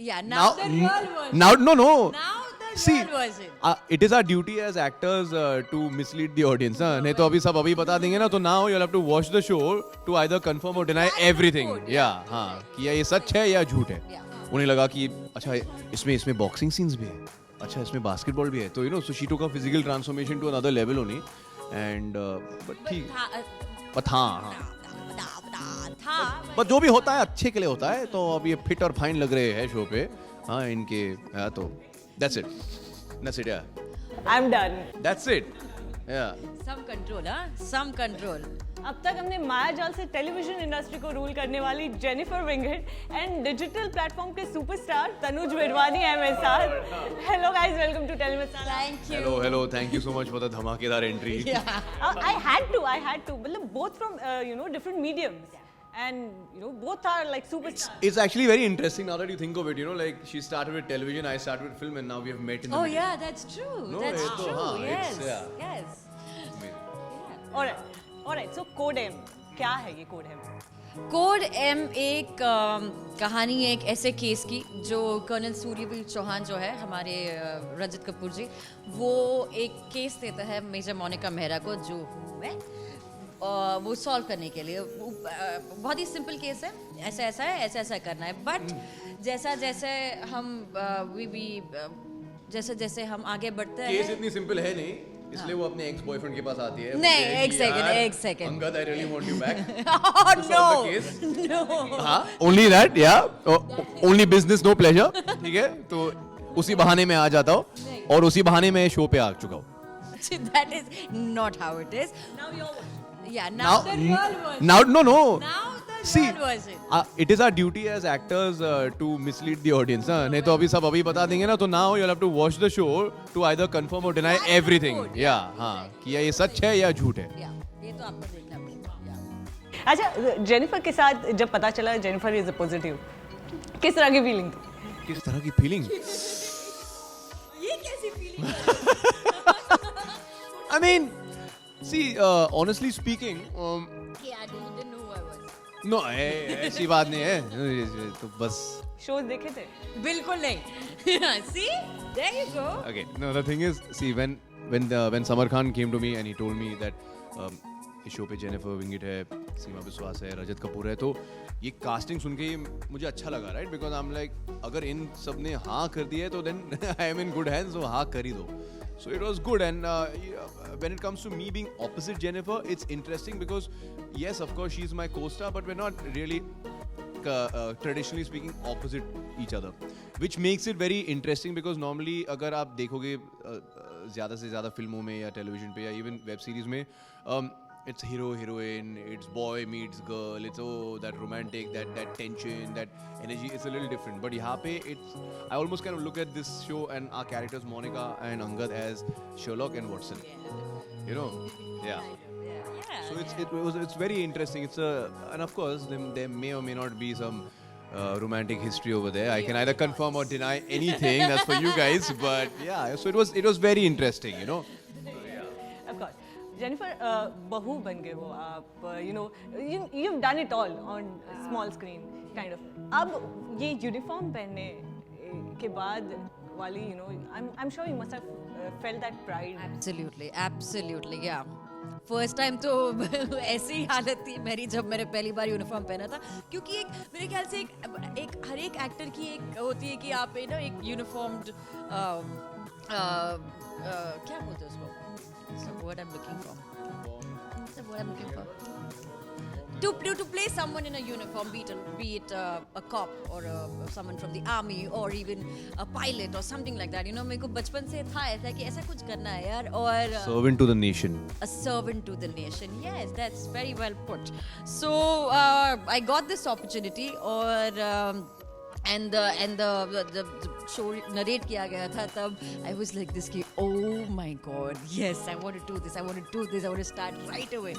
Yeah, now the real version. Now, no. Now the See, real version. It is our duty as actors to mislead the audience. नहीं तो अभी सब अभी बता देंगे ना तो now you'll have to watch the show to either confirm or deny everything. Yeah, हाँ कि ये सच है या झूठ है. उन्हें लगा कि अच्छा इसमें बॉक्सिंग सीन्स भी है. अच्छा इसमें बास्केटबॉल भी है. तो so she took a physical transformation to another level only. And but ठीक. But हाँ. बट जो भी होता है अच्छे के लिए होता है तो अब ये फिट और फाइन लग रहे हैं शो पे हाँ इनके तो that's it yeah I'm done. that's it yeah Some control, huh? Some control. अब तक हमने मायाजाल से टेलीविजन इंडस्ट्री को रूल करने वाली Jennifer Winget and digital platform के सुपरस्टार तनुज विरवानी है मेरे साथ. Hello guys, welcome to Telly Masala. Thank you. hello thank you so much for the धमाकेदार entry I had to मतलब both from different mediums and both are like superstars. it's actually very interesting now that you think of it like she started with television I started with film and now we have met in the Oh middle. yeah, that's true. No, That's ये तो true. हाँ, Yes. it's- yeah. Yes. Alright, so Code M क्या है ये Code M? Code M एक कहानी है एक ऐसे केस की जो कर्नल सूर्यवीर चौहान जो है हमारे रजत कपूर जी वो एक केस देता है मेजर मोनिका मेहरा को जो मैं वो सॉल्व करने के लिए बहुत ही सिंपल केस है ऐसा है ऐसा करना है बट जैसा जैसे हम जैसे हम आगे बढ़ते केस हैं इतनी सिंपल है नहीं इसलिए वो अपने एक्स बॉयफ्रेंड के पास आती है नहीं, बोलती है एक कि second, यार, एक second. Angad I really want you back Oh, to solve the case. no. हाँ ओनली दैट या ओनली बिजनेस नो प्लेजर ठीक है तो उसी बहाने में आ जाता हूँ और उसी बहाने में शो पे आ चुका हूँ That is not how it is. Now your Yeah, now the real version. now no Now the See, real version. it is our duty as actors to mislead the audience. नहीं तो अभी सब अभी बता देंगे ना तो now you'll have to watch the show to either confirm or deny everything. Yeah, हाँ कि ये सच है या झूठ है. Yeah, ये तो आपको देखना पड़ेगा. अच्छा, जेनिफर के साथ जब पता चला जेनिफर इज अ पॉजिटिव, किस तरह की फीलिंग थी? किस तरह की फीलिंग? ये कैसी feeling? I mean, see, honestly speaking, Yeah, you didn't know who I was. no, ऐसी बात नहीं है. तो बस. शोज देखे थे? बिल्कुल नहीं. See, there you go. Okay, no, the thing is, see, when Samar Khan came to me and he told me that इस शो पे जेनिफर विंगेट है, सीमा विश्वास है, रजत कपूर है, तो ये कास्टिंग सुन के मुझे अच्छा लगा, right? Because I am like अगर इन सब ने हाँ कर दिया है तो then I am in good hands, so हाँ कर ही दो. So it was good, and when it comes to me being opposite Jennifer, it's interesting because yes, of course, she's my co-star, but we're not really traditionally speaking opposite each other, which makes it very interesting because normally अगर आप देखोगे ज़्यादा से ज़्यादा फिल्मों में या television पे या इवन वेब सीरीज में it's hero heroine, it's boy meets girl, it's that romantic, that tension, that energy, it's a little different. But यहाँ पे I almost kind of look at this show and our characters Monica and Angad as Sherlock and Watson. You know, yeah. So it's very interesting. And of course there may or may not be some romantic history over there. I can either confirm or deny anything. That's for you guys. But yeah, so it was very interesting. You know. Of course. Jennifer बहू बन गए हो आप, you've done it all on small screen kind of. अब ये uniform पहनने के बाद वाली I'm sure you must have felt that pride. Absolutely, yeah. First time तो ऐसी ही हालत थी मेरी जब मैंने पहली बार यूनिफॉर्म पहना था, क्योंकि एक मेरे ख्याल से एक हर एक एक्टर की एक होती है कि आप एक यूनिफॉर्म्ड क्या बोलते हैं उसको? What's the word I'm looking for? What's the word I'm looking for? To play someone in a uniform, be it a cop or someone from the army or even a pilot or something like that. मेरे को बचपन से था ऐसा कि ऐसा कुछ करना है यार. और servant to the nation. A servant to the nation. Yes, that's very well put. So I got this opportunity और and the show narrate किया गया था तब I was like this कि oh my god, yes, I want to do this, I want to start right away.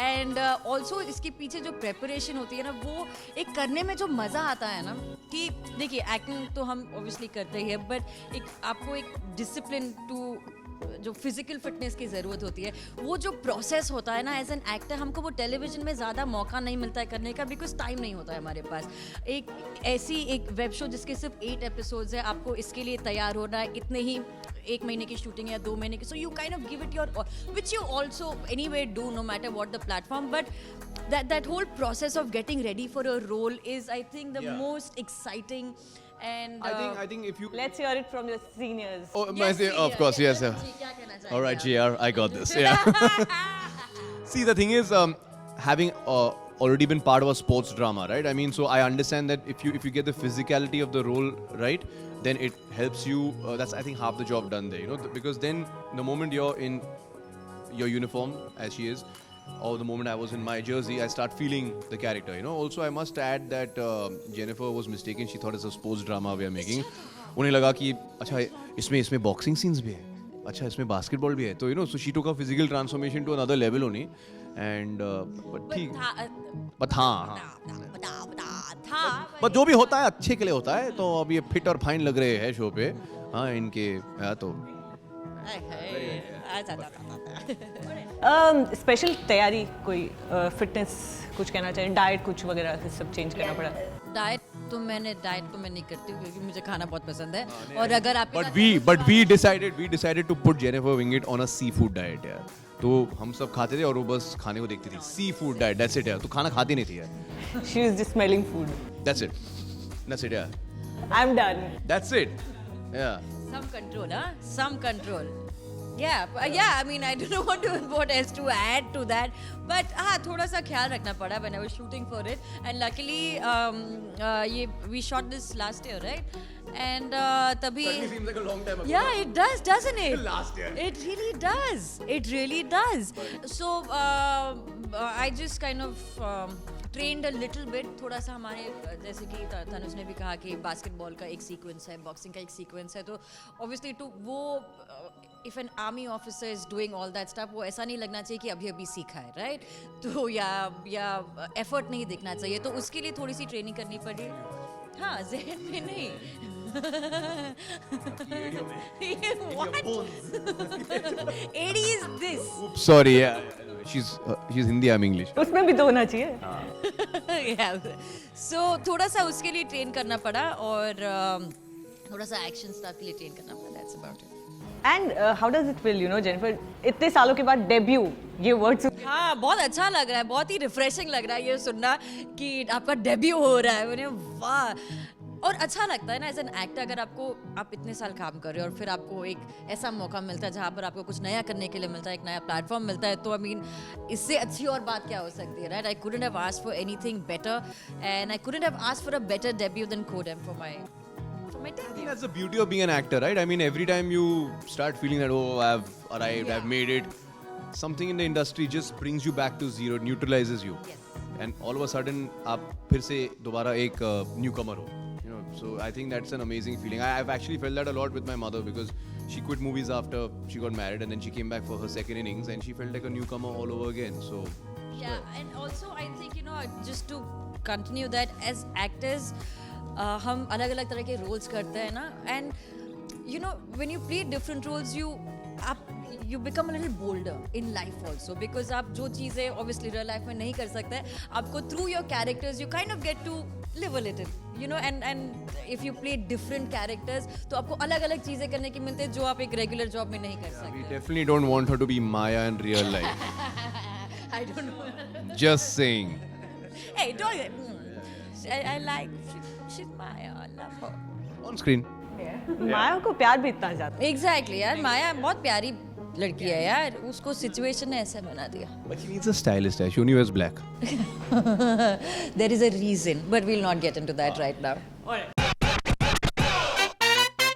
And also इसके पीछे जो preparation होती है ना, वो एक करने में जो मज़ा आता है ना, कि देखिए acting तो हम obviously करते ही हैं, but एक आपको एक discipline to जो फिजिकल फिटनेस की ज़रूरत होती है, वो जो प्रोसेस होता है ना एज एन एक्टर, हमको वो टेलीविजन में ज़्यादा मौका नहीं मिलता है करने का, बिकॉज टाइम नहीं होता है हमारे पास। एक ऐसी एक वेब शो जिसके सिर्फ 8 एपिसोड्स है, आपको इसके लिए तैयार होना है, इतने ही 1 महीने की शूटिंग या 2 महीने की, so you kind of give it your, which you also anyway do no matter what the platform, but that whole process of getting ready for a role is, I think, the most exciting. And I think if you Let's hear it from your seniors. oh, yes, of course, yes, sir. जी, क्या कहना चाहेंगे All right, आप? JR, I got this. Yeah. See, the thing is, having already been part of a sports drama, right? I mean, so I understand that if you get the physicality of the role right, then it helps you. That's, I think, half the job done there. You know, because then the moment you're in your uniform, as she is, or the moment I was in my jersey, I start feeling the character. You know. Also, I must add that Jennifer was mistaken. She thought it's a sports drama we are making. उन्हें लगा कि अच्छा इसमें boxing scenes भी है, अच्छा इसमें basketball भी है, तो you know, so she took her physical transformation to another level only, and but ठीक, but हाँ, but जो भी होता है अच्छे के लिए होता है, तो अब ये फिट और फाइन लग रहे हैं शो पे, हाँ इनके तो स्पेशल तैयारी कोई फिटनेस कुछ कहना चाहिए, डाइट कुछ वगैरह सब चेंज करना पड़ा? डाइट तो मैं नहीं करती हूँ क्योंकि मुझे खाना बहुत पसंद है, और अगर आप but we decided to put Jennifer Winget on a seafood diet यार, तो हम सब खाते थे और वो बस खाने को देखती थी, seafood diet, that's it यार, तो खाना खाती नहीं थी यार, She is just smelling food. that's it यार, I'm done. that's it, yeah. some control, huh? Some control. Yeah, I mean, I don't know what else to add to that, but हाँ थोड़ा सा ख्याल रखना पड़ा when I was shooting for it, and luckily we shot this last year, right? And तभी Seems like a long time ago. yeah, it does, doesn't it? Last year. It really does. So I just kind of trained a little bit. थोड़ा सा हमारे जैसे कि तनुज ने भी कहा कि बास्केटबॉल का एक सीक्वेंस है, बॉक्सिंग का एक सीक्वेंस है, तो obviously to वो if an army officer is doing all that stuff, वो ऐसा नहीं लगना चाहिए कि अभी सीखा है, right? तो या effort नहीं दिखना चाहिए, तो उसके लिए थोड़ी सी ट्रेनिंग करनी पड़ी, हाँ जहन में नहीं. What? AD is this. Oops, sorry, yeah. She's Hindi, I'm English. उसमें भी तो होना चाहिए. Yeah. So थोड़ा सा उसके लिए ट्रेन करना पड़ा, और थोड़ा सा एक्शन स्टाफ के लिए ट्रेन करना पड़ा. That's about it. And how does it feel, you know, Jennifer? इतने सालों के बाद डेब्यू, ये वर्ड सुन हाँ बहुत अच्छा लग रहा है, बहुत ही रिफ्रेशिंग लग रहा है ये सुनना कि आपका डेब्यू हो रहा है. मैंने वाह, और अच्छा लगता है ना एज एन एक्टर, अगर आप इतने साल काम कर रहे हो और फिर आपको एक ऐसा मौका मिलता है जहाँ पर आपको कुछ नया करने के लिए मिलता है, एक नया प्लेटफॉर्म मिलता है, तो आई मीन इससे अच्छी और बात क्या हो सकती है, right? I couldn't have asked for anything better, and I couldn't have asked for a better debut than कोडेम for my I think that's the beauty of being an actor, right? I mean, every time you start feeling that, oh, I've arrived, I've made it, something in the industry just brings you back to zero, neutralizes you. Yes. And all of a sudden, आप फिर से दोबारा एक newcomer हो. You know, so I think that's an amazing feeling. I've actually felt that a lot with my mother, because she quit movies after she got married, and then she came back for her second innings, and she felt like a newcomer all over again. So Yeah, and also I think, you know, just to continue that, as actors हम अलग अलग तरह के roles करते हैं ना, and you know when you play different roles you become a little bolder in life also, because आप जो चीज़ें obviously real life में नहीं कर सकते, आपको through your characters you kind of get to live a little, you know, and if you play different characters तो आपको अलग अलग चीज़ें करने की मिलती है जो आप एक regular job में नहीं कर we सकते. definitely don't want her to be Maya in real life. I don't know. Just saying. Hey, don't. I like. She's Maya. I love her. On screen. माया को प्यार भी इतना ज्यादा. Exactly यार, माया बहुत प्यारी लड़की है यार, उसको सिचुएशन ने ऐसे बना दिया. But she needs a stylist. She only wears black. There is a reason, but we'll not get into that right now. Alright.